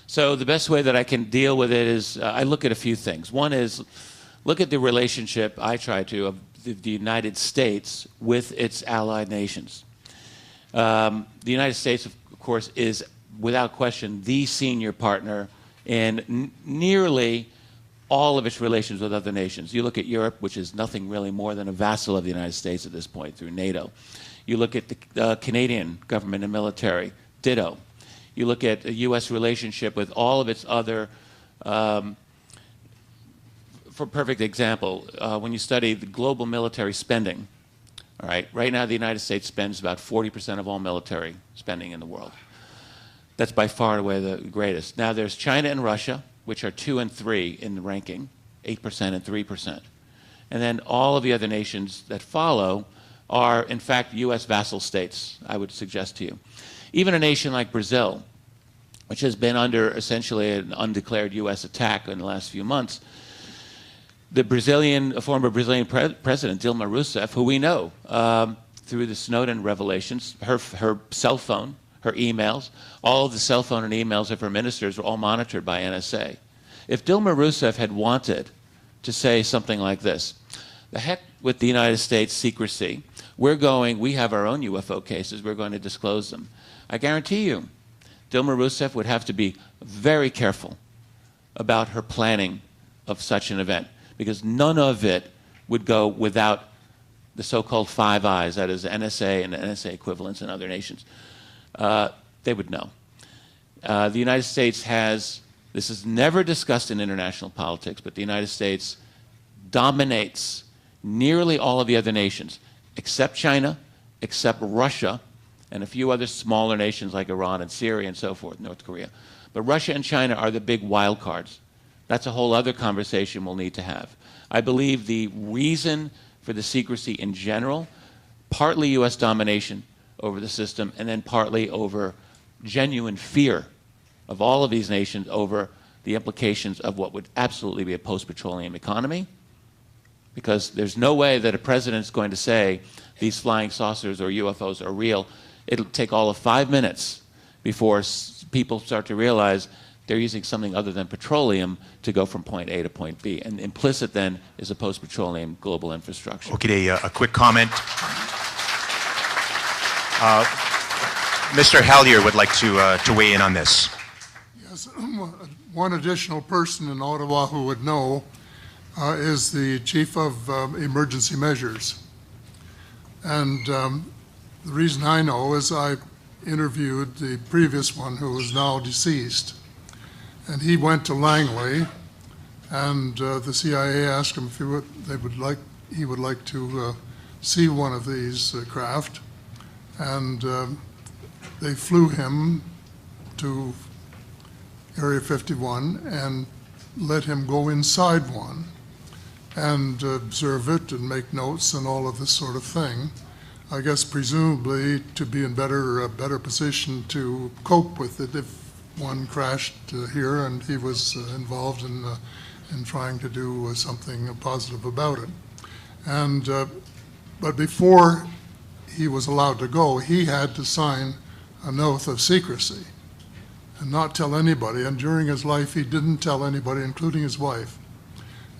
So the best way that I can deal with it is I look at a few things. One is look at the relationship, I try to, of the United States with its allied nations. The United States, of course, is without question the senior partner in nearly all of its relations with other nations. You look at Europe, which is nothing really more than a vassal of the United States at this point through NATO. You look at the Canadian government and military, ditto. You look at a U.S. relationship with all of its other, for a perfect example, when you study the global military spending, all right, right now the United States spends about 40% of all military spending in the world. That's by far and away the greatest. Now there's China and Russia, which are 2 and 3 in the ranking, 8% and 3%. And then all of the other nations that follow are, in fact, U.S. vassal states, I would suggest to you. Even a nation like Brazil, which has been under essentially an undeclared U.S. attack in the last few months, the former Brazilian president, Dilma Rousseff, who we know through the Snowden revelations, her cell phone, her emails, all of the cell phone and emails of her ministers were all monitored by NSA. If Dilma Rousseff had wanted to say something like this, the heck with the United States secrecy, we have our own UFO cases, we're going to disclose them. I guarantee you, Dilma Rousseff would have to be very careful about her planning of such an event, because none of it would go without the so-called Five Eyes, that is NSA and NSA equivalents in other nations. They would know. The United States has, this is never discussed in international politics, but the United States dominates nearly all of the other nations, except China, except Russia, and a few other smaller nations like Iran and Syria and so forth, North Korea. But Russia and China are the big wild cards. That's a whole other conversation we'll need to have. I believe the reason for the secrecy in general, partly U.S. domination over the system, and then partly over genuine fear of all of these nations over the implications of what would absolutely be a post-petroleum economy, because there's no way that a president's going to say these flying saucers or UFOs are real. It'll take all of 5 minutes before people start to realize they're using something other than petroleum to go from point A to point B. And implicit then is a post-petroleum global infrastructure. Okay, a quick comment. Mr. Hallier would like to weigh in on this. Yes, one additional person in Ottawa who would know is the Chief of Emergency Measures. And the reason I know is I interviewed the previous one who is now deceased. And he went to Langley, and the CIA asked him if he would like to see one of these craft. And they flew him to Area 51 and let him go inside one and observe it and make notes and all of this sort of thing. I guess presumably to be in better position to cope with it if one crashed here and he was involved in trying to do something positive about it. And but before he was allowed to go, he had to sign an oath of secrecy and not tell anybody. And during his life, he didn't tell anybody, including his wife.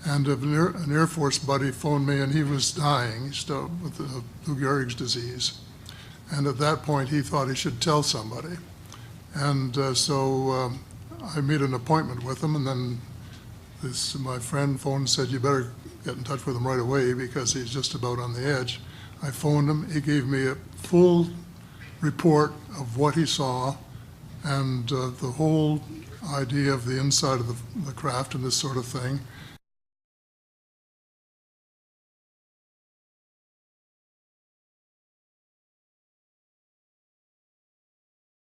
And an Air Force buddy phoned me, and he was dying still with Lou Gehrig's disease. And at that point, he thought he should tell somebody. And so I made an appointment with him, and then my friend phoned and said, "You better get in touch with him right away because he's just about on the edge." I phoned him. He gave me a full report of what he saw and the whole idea of the inside of the craft and this sort of thing.